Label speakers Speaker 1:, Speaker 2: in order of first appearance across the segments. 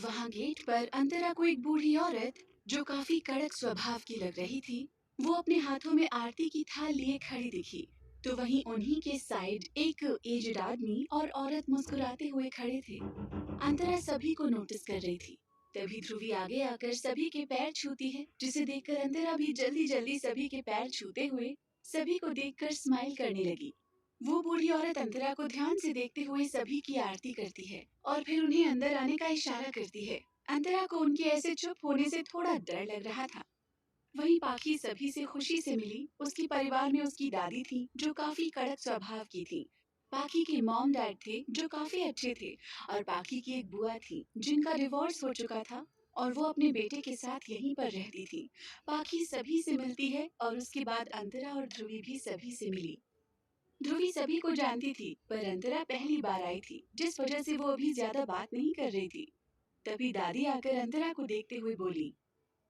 Speaker 1: वहां गेट पर अंतरा को एक बूढ़ी औरत जो काफी कड़क स्वभाव की लग रही थी, वो अपने हाथों में आरती की थाल लिए खड़ी दिखी। तो वहीं उन्हीं के साइड एक एजड आदमी और औरत मुस्कुराते हुए खड़े थे। अंतरा सभी को नोटिस कर रही थी। तभी ध्रुवी आगे आकर सभी के पैर छूती है, जिसे देखकर अंतरा भी जल्दी जल्दी सभी के पैर छूते हुए सभी को देखकर स्माइल करने लगी। वो बूढ़ी औरत अंतरा को ध्यान से देखते हुए सभी की आरती करती है और फिर उन्हें अंदर आने का इशारा करती है। अंतरा को उनके ऐसे चुप होने से थोड़ा डर लग रहा था। वहीं पाखी सभी से खुशी से मिली। उसके परिवार में उसकी दादी थी जो काफी कड़क स्वभाव की थी। पाखी के मॉम डैड थे जो काफी अच्छे थे और पाखी की एक बुआ थी जिनका डिवोर्स हो चुका था और वो अपने बेटे के साथ यहीं पर रहती थी। पाखी सभी से मिलती है और उसके बाद अंतरा और ध्रुवी भी सभी से मिली। ध्रुवी सभी को जानती थी पर अंतरा पहली बार आई थी, जिस वजह से वो अभी ज्यादा बात नहीं कर रही थी। तभी दादी आकर अंतरा को देखते हुए बोली,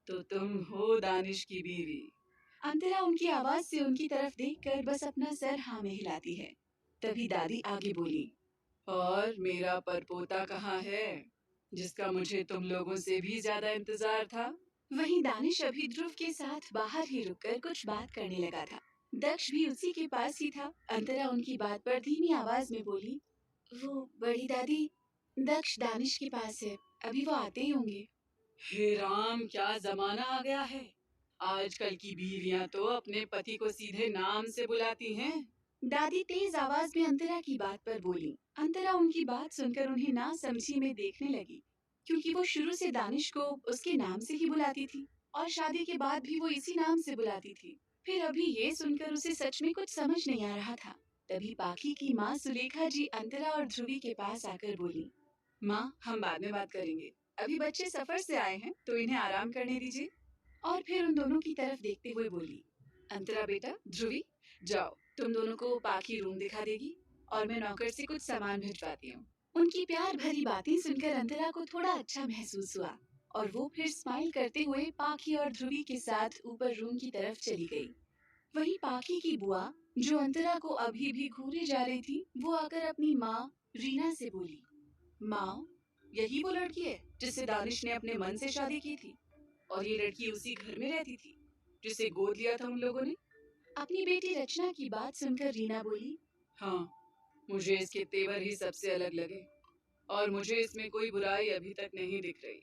Speaker 2: तो तुम हो दानिश की बीवी?
Speaker 1: अंतरा उनकी आवाज से उनकी तरफ देखकर बस अपना सर हाँ में हिलाती है। तभी दादी आगे बोली,
Speaker 2: और मेरा परपोता कहाँ है, जिसका मुझे तुम लोगों से भी ज्यादा इंतजार था?
Speaker 1: वहीं दानिश अभी ध्रुव के साथ बाहर ही रुककर कुछ बात करने लगा था। दक्ष भी उसी के पास ही था। अंतरा उनकी बात पर धीमी आवाज में बोली, वो बड़ी दादी, दक्ष दानिश के पास है, अभी वो आते ही होंगे।
Speaker 2: हे राम, क्या जमाना आ गया है। आजकल की बीवियां तो अपने पति को सीधे नाम से बुलाती हैं।
Speaker 1: दादी तेज आवाज में अंतरा की बात पर बोली। अंतरा उनकी बात सुनकर उन्हें ना समझी में देखने लगी, क्योंकि वो शुरू से दानिश को उसके नाम से ही बुलाती थी और शादी के बाद भी वो इसी नाम से बुलाती थी। फिर अभी ये सुनकर उसे सच में कुछ समझ नहीं आ रहा था। तभी पाखी की माँ सुलेखा जी अंतरा और ध्रुवी के पास आकर बोली,
Speaker 2: माँ, हम बाद में बात करेंगे। अभी बच्चे सफर से आए हैं तो इन्हें आराम करने दीजिए।
Speaker 1: और फिर उन दोनों की तरफ देखते हुए बोली,
Speaker 2: अंतरा बेटा, ध्रुवी, जाओ, तुम दोनों को पाखी रूम दिखा देगी और मैं नौकर से कुछ सामान भिजवाती हूँ।
Speaker 1: उनकी प्यार भरी बातें सुनकर अंतरा को थोड़ा अच्छा महसूस हुआ और वो फिर स्माइल करते हुए पाखी और ध्रुवी के साथ ऊपर रूम की तरफ चली गई। वहीं पाखी की बुआ, जो अंतरा को अभी भी घूरे जा रही थी, वो आकर अपनी माँ रीना से बोली,
Speaker 2: माँ, यही वो लड़की है जिससे दानिश ने अपने मन से शादी की थी, और ये लड़की उसी घर में रहती थी जिसे गोद लिया था उन लोगों ने।
Speaker 1: अपनी बेटी रचना की बात सुनकर रीना बोली,
Speaker 2: हाँ, मुझे इसके तेवर ही सबसे अलग लगे और मुझे इसमें कोई बुराई अभी तक नहीं दिख रही,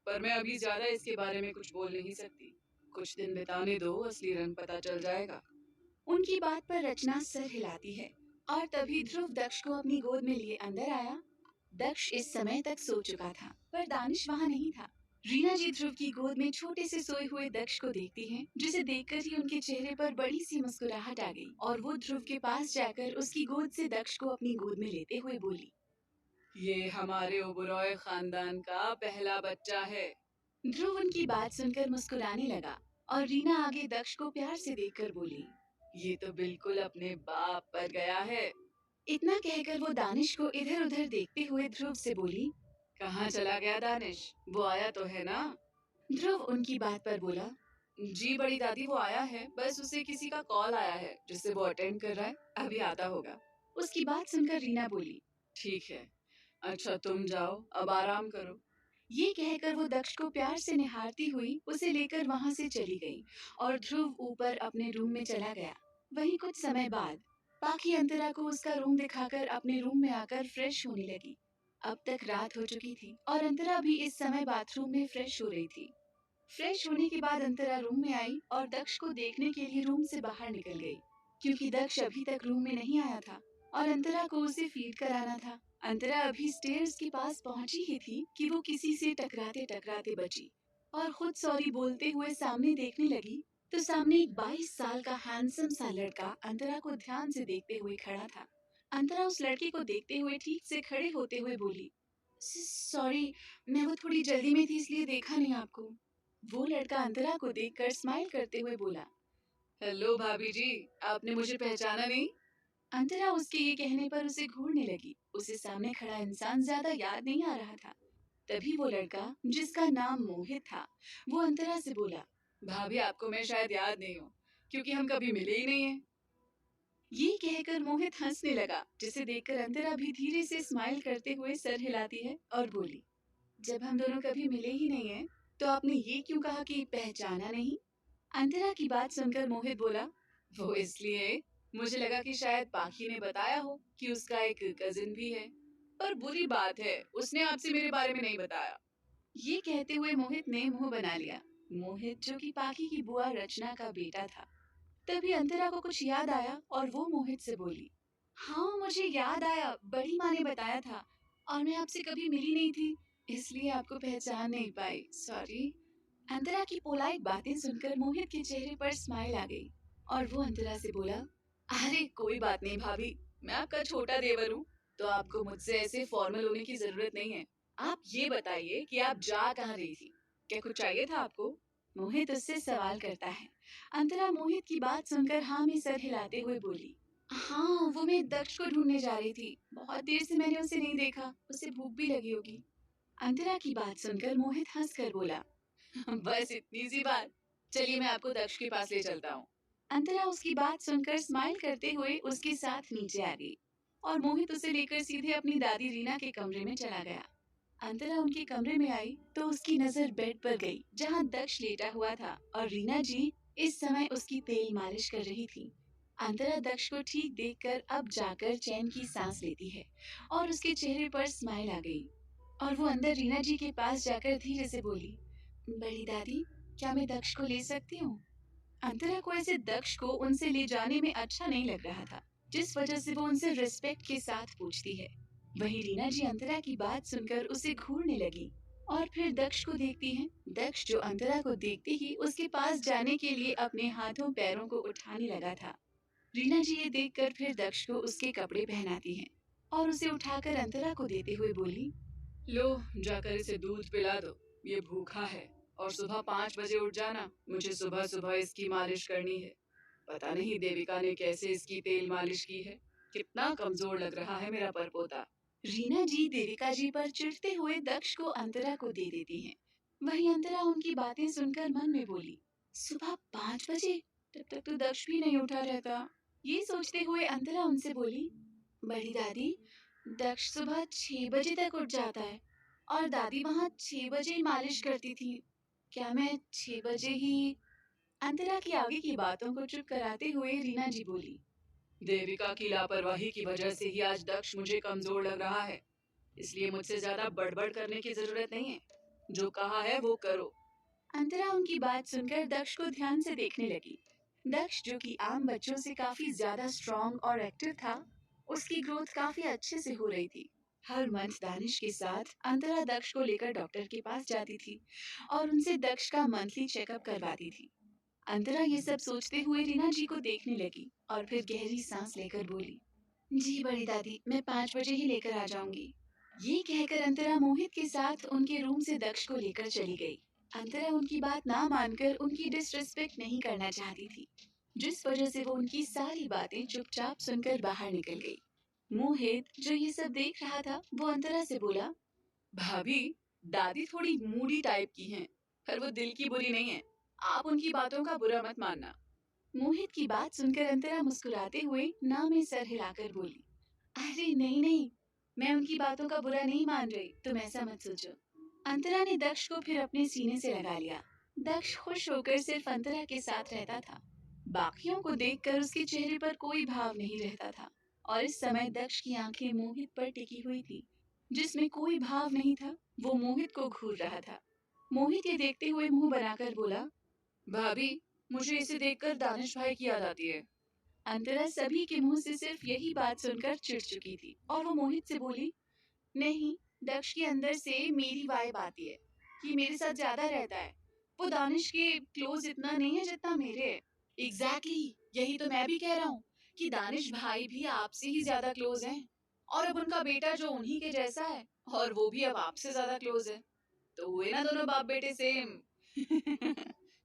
Speaker 2: पर मैं अभी ज्यादा इसके बारे में कुछ बोल नहीं सकती। कुछ दिन बिताने दो, असली रंग पता चल जाएगा।
Speaker 1: उनकी बात पर रचना सर हिलाती है और तभी ध्रुव दक्ष को अपनी गोद में लिए अंदर आया। दक्ष इस समय तक सो चुका था पर दानिश वहाँ नहीं था। रीना जी ध्रुव की गोद में छोटे से सोए हुए दक्ष को देखती हैं, जिसे देखकर ही उनके चेहरे पर बड़ी सी मुस्कुराहट आ गई और वो ध्रुव के पास जाकर उसकी गोद से दक्ष को अपनी गोद में लेते हुए बोली,
Speaker 2: ये हमारे ओबरॉय खानदान का पहला बच्चा है।
Speaker 1: ध्रुव उनकी बात सुनकर मुस्कुराने लगा और रीना आगे दक्ष को प्यार से देखकर बोली,
Speaker 2: ये तो बिल्कुल अपने बाप पर गया है।
Speaker 1: इतना कहकर वो दानिश को इधर उधर देखते हुए ध्रुव से बोली,
Speaker 2: कहाँ चला गया दानिश? वो आया तो है ना?
Speaker 1: ध्रुव उनकी बात पर बोला,
Speaker 2: जी बड़ी दादी, वो आया है, बस उसे किसी का कॉल आया है जिससे वो अटेंड कर रहा है, अभी आता होगा।
Speaker 1: उसकी बात सुनकर रीना बोली,
Speaker 2: ठीक है, अच्छा तुम जाओ, अब आराम करो।
Speaker 1: ये कहकर वो दक्ष को प्यार से निहारती हुई उसे लेकर वहां से चली गई और ध्रुव ऊपर अपने रूम में चला गया। वहीं कुछ समय बाद पाखी अंतरा को उसका रूम दिखाकर अपने रूम में आकर फ्रेश होने लगी। अब तक रात हो चुकी थी और अंतरा भी इस समय बाथरूम में फ्रेश हो रही थी। फ्रेश होने के बाद अंतरा रूम में आई और दक्ष को देखने के लिए रूम से बाहर निकल गई, क्योंकि दक्ष अभी तक रूम में नहीं आया था और अंतरा को उसे फीड कराना था। अंतरा अभी स्टेयर्स के पास पहुंची ही थी कि वो किसी से टकराते टकराते बची और खुद सॉरी बोलते हुए सामने देखने लगी तो सामने एक 22 साल का हैंडसम सा लड़का अंतरा को ध्यान से देखते हुए खड़ा था। अंतरा उस लड़के को देखते हुए ठीक से खड़े होते हुए बोली, सॉरी, मैं वो थोड़ी जल्दी में थी इसलिए देखा नहीं आपको। वो लड़का अंतरा को देखकर स्माइल करते हुए बोला,
Speaker 2: हेलो भाभी जी, आपने मुझे पहचाना नहीं?
Speaker 1: अंतरा उसके ये कहने पर उसे घूरने लगी। उसे सामने खड़ा इंसान ज्यादा याद नहीं आ रहा था। तभी वो लड़का, जिसका नाम मोहित था, वो अंतरा से बोला,
Speaker 2: भाभी, आपको मैं शायद याद नहीं हूँ, क्योंकि हम कभी मिले ही नहीं हैं।
Speaker 1: ये कहकर मोहित हंसने लगा, जिसे देखकर अंतरा भी धीरे से स्माइल करते हुए सर हिलाती है और बोली, जब हम दोनों कभी मिले ही नहीं हैं, तो आपने ये क्यों कहा कि पहचाना नहीं? अंतरा की बात सुनकर मोहित बोला,
Speaker 2: वो इसलिए, मुझे लगा कि शायद पाखी ने बताया हो कि उसका एक कजिन भी है। पर बुरी बात है, उसने आपसे मेरे बारे में नहीं बताया।
Speaker 1: ये कहते हुए मोहित ने मुंह बना लिया। मोहित जो कि पाखी की बुआ रचना का बेटा था। तभी अंतरा को कुछ याद आया और वो मोहित से बोली, हाँ मुझे याद आया, बड़ी माँ ने बताया था और मैं आपसे कभी मिली नहीं थी, इसलिए आपको पहचान नहीं पाई, सॉरी। अंतरा की पोलाइट बातें सुनकर मोहित के चेहरे पर स्माइल आ गई और वो अंतरा से बोला,
Speaker 2: अरे कोई बात नहीं भाभी, मैं आपका छोटा देवर हूँ, तो आपको मुझसे ऐसे फॉर्मल होने की जरूरत नहीं है। आप ये बताइए कि आप जा कहाँ रही थी? क्या कुछ चाहिए था आपको?
Speaker 1: मोहित उससे सवाल करता है। अंतरा मोहित की बात सुनकर हाँ में सर हिलाते हुए बोली, हाँ वो मैं दक्ष को ढूंढने जा रही थी, बहुत देर से मैंने उसे नहीं देखा, उसे भूख भी लगी होगी। अंतरा की बात सुनकर मोहित हंसकर बोला,
Speaker 2: बस इतनी सी बात। चलिए मैं आपको दक्ष के पास ले चलता हूँ।
Speaker 1: अंतरा उसकी बात सुनकर स्माइल करते हुए उसके साथ नीचे आ गई और मोहित उसे लेकर सीधे अपनी दादी रीना के कमरे में चला गया। अंतरा उनके कमरे में आई तो उसकी नजर बेड पर गई जहाँ दक्ष लेटा हुआ था और रीना जी इस समय उसकी तेल मालिश कर रही थी। अंतरा दक्ष को ठीक देखकर अब जाकर चैन की सांस लेती है और उसके चेहरे पर स्माइल आ गई और वो अंदर रीना जी के पास जाकर धीरे से बोली, बड़ी दादी क्या मैं दक्ष को ले सकती हूँ? अंतरा को ऐसे दक्ष को उनसे ले जाने में अच्छा नहीं लग रहा था, जिस वजह से वो उनसे रिस्पेक्ट के साथ पूछती है। वहीं रीना जी अंतरा की बात सुनकर उसे घूरने लगी और फिर दक्ष को देखती हैं। दक्ष जो अंतरा को देखते ही उसके पास जाने के लिए अपने हाथों पैरों को उठाने लगा था। रीना जी ये देखकर फिर दक्ष को उसके कपड़े पहनाती हैं और उसे उठाकर अंतरा को देते हुए बोली,
Speaker 2: लो जाकर इसे दूध पिला दो, ये भूखा है। और सुबह 5 बजे उठ जाना, मुझे सुबह सुबह इसकी मालिश करनी है। पता नहीं देविका ने कैसे इसकी तेल मालिश की है, कितना कमजोर लग रहा है मेरा परपोता।
Speaker 1: रीना जी देविका जी पर चिढ़ते हुए दक्ष को अंतरा को दे देती हैं। वहीं अंतरा उनकी बातें सुनकर मन में बोली, सुबह 5 बजे, तब तक तो दक्ष भी नहीं उठा रहता। ये सोचते हुए अंतरा उनसे बोली, बड़ी दादी दक्ष सुबह 6 बजे तक उठ जाता है और दादी वहाँ 6 बजे ही मालिश करती थी, क्या मैं 6 बजे ही? अंतरा की आगे की बातों को चुप कराते हुए रीना जी बोली,
Speaker 2: देविका की लापरवाही की वजह से ही आज दक्ष मुझे कमजोर लग रहा है, इसलिए मुझसे ज्यादा बड़बड़ करने की जरूरत नहीं है। जो कहा है वो करो।
Speaker 1: अंतरा उनकी बात सुनकर दक्ष को ध्यान से देखने लगी। दक्ष जो कि आम बच्चों से काफी ज्यादा स्ट्रॉन्ग और एक्टिव था, उसकी ग्रोथ काफी अच्छे से हो रही थी। हर मंथ दानिश के साथ अंतरा दक्ष को लेकर डॉक्टर के पास जाती थी और उनसे दक्ष का मंथली चेकअप करवाती थी। अंतरा ये सब सोचते हुए रीना जी को देखने लगी और फिर गहरी सांस लेकर बोली, जी बड़ी दादी मैं 5 बजे ही लेकर आ जाऊंगी। ये कहकर अंतरा मोहित के साथ उनके रूम से दक्ष को लेकर चली गई। अंतरा उनकी बात ना मानकर उनकी डिसरिस्पेक्ट नहीं करना चाहती थी, जिस वजह से वो उनकी सारी बातें चुपचाप सुनकर बाहर निकल गई। मोहित जो ये सब देख रहा था वो अंतरा से बोला,
Speaker 2: भाभी, दादी थोड़ी मूडी टाइप की हैं, पर वो दिल की बुरी नहीं है। आप उनकी बातों का बुरा मत मानना।
Speaker 1: मोहित की बात सुनकर अंतरा मुस्कुराते हुए ना में सर हिलाकर बोली, अरे नहीं नहीं, मैं उनकी बातों का बुरा नहीं मान रही, तुम ऐसा मत सोचो। अंतरा ने दक्ष को फिर अपने सीने से लगा लिया। दक्ष खुश होकर सिर्फ अंतरा के साथ रहता था। बाकियों को देखकर उसके चेहरे पर कोई भाव नहीं रहता था और इस समय दक्ष की आंखें मोहित पर टिकी हुई थी, जिसमें कोई भाव नहीं था। वो मोहित को घूर रहा था। मोहित ये देखते हुए मुंह बनाकर बोला,
Speaker 2: भाभी, मुझे इसे देखकर दानिश भाई की याद आती है।
Speaker 1: अंतरा सभी के मुंह से सिर्फ यही बात सुनकर चिढ़ चुकी थी और वो मोहित से बोली, नहीं, दक्ष के अंदर से मेरी वाइब आती है, ये मेरे साथ ज्यादा रहता है, वो दानिश के क्लोज इतना नहीं है जितना मेरे है।
Speaker 2: एग्जैक्टली, यही तो मैं भी कह रहा हूँ कि दानिश भाई भी आपसे ही ज्यादा क्लोज हैं। और अब उनका बेटा जो उन्हीं के जैसा है, और वो भी अब आपसे ज्यादा क्लोज है, तो हुए ना दोनों बाप बेटे सेम।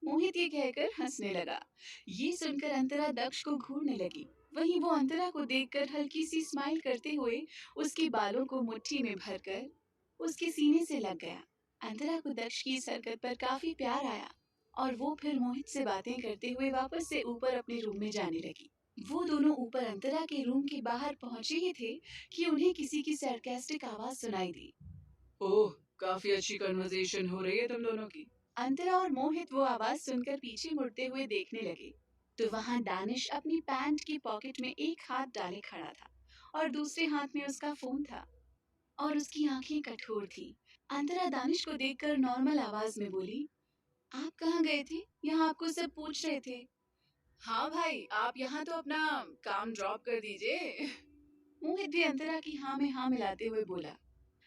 Speaker 1: मोहित ये कहकर हंसने लगा। ये सुनकर अंतरा दक्ष को घूरने लगी। वहीं वो अंतरा को देखकर हल्की सी स्माइल करते हुए उसके बालों को मुट्ठी में भरकर उसके सीने से लग गया। अंतरा को दक्ष की इस हरकत पर काफी प्यार आया और वो फिर मोहित से बातें करते हुए वापस से ऊपर अपने रूम में जाने लगी। वो दोनों ऊपर अंतरा के रूम के बाहर पहुंचे ही थे कि उन्हें किसी की सरकास्टिक आवाज सुनाई दी।
Speaker 2: ओह, काफी अच्छी कन्वर्सेशन हो रही है तुम दोनों की।
Speaker 1: अंतरा और मोहित वो आवाज सुनकर पीछे मुड़ते हुए देखने लगे तो वहां दानिश अपनी पैंट की पॉकेट में एक हाथ डाले खड़ा था और दूसरे हाथ में उसका फोन था और उसकी आंखें कठोर थी। अंतरा दानिश को देखकर नॉर्मल आवाज में बोली, आप कहाँ गए थे? यहाँ आपको सब पूछ रहे थे।
Speaker 2: हाँ भाई, आप यहाँ तो अपना काम ड्रॉप कर दीजिए।
Speaker 1: मोहित भी अंतरा की हाँ में हाँ मिलाते हुए बोला।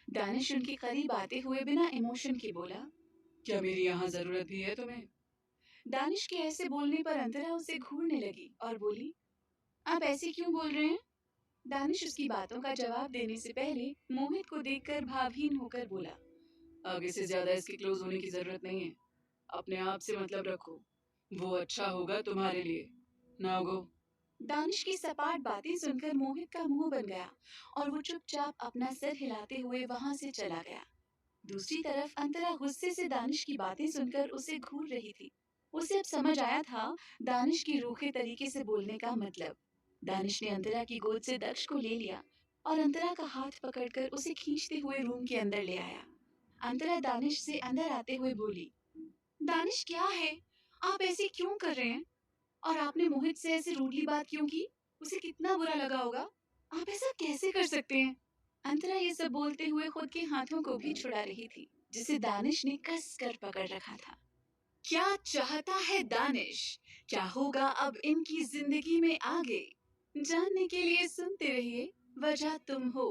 Speaker 1: दानिश उनके करीब आते हुए बिना इमोशन के बोला,
Speaker 2: क्या मेरी यहाँ जरूरत भी है तुम्हें?
Speaker 1: दानिश के ऐसे बोलने पर अंतरा उसे घूरने लगी और बोली, आप ऐसे क्यों बोल रहे हैं? दानिश उसकी बातों का जवाब देने से पहले मोहित को देखकर भावहीन होकर बोला,
Speaker 2: आगे से ज्यादा इसके क्लोज होने की जरूरत नहीं है। अपने आप से मतलब रखो, वो अच्छा होगा तुम्हारे लिए। Now go.
Speaker 1: दानिश की सपाट बातें सुनकर मोहित का मुंह बन गया और वो चुपचाप अपना सिर हिलाते हुए वहां से चला गया। दूसरी तरफ अंतरा गुस्से से दानिश की बातें सुनकर उसे घूर रही थी। उसे अब समझ आया था दानिश की रूखे तरीके से बोलने का मतलब। दानिश ने अंतरा की गोद से दक्ष को ले लिया और अंतरा का हाथ पकड़कर उसे खींचते हुए रूम के अंदर ले आया। अंतरा दानिश से अंदर आते हुए बोली, दानिश क्या है? आप ऐसे क्यों कर रहे हैं? और आपने मोहित से ऐसे रूडली बात क्यों की? उसे कितना बुरा लगा होगा। आप ऐसा कैसे कर सकते हैं? अंतरा ये सब बोलते हुए खुद के हाथों को भी छुड़ा रही थी जिसे दानिश ने कस कर पकड़ रखा था। क्या चाहता है दानिश? क्या होगा अब इनकी जिंदगी में आगे? जानने के लिए सुनते रहिए वजह तुम हो।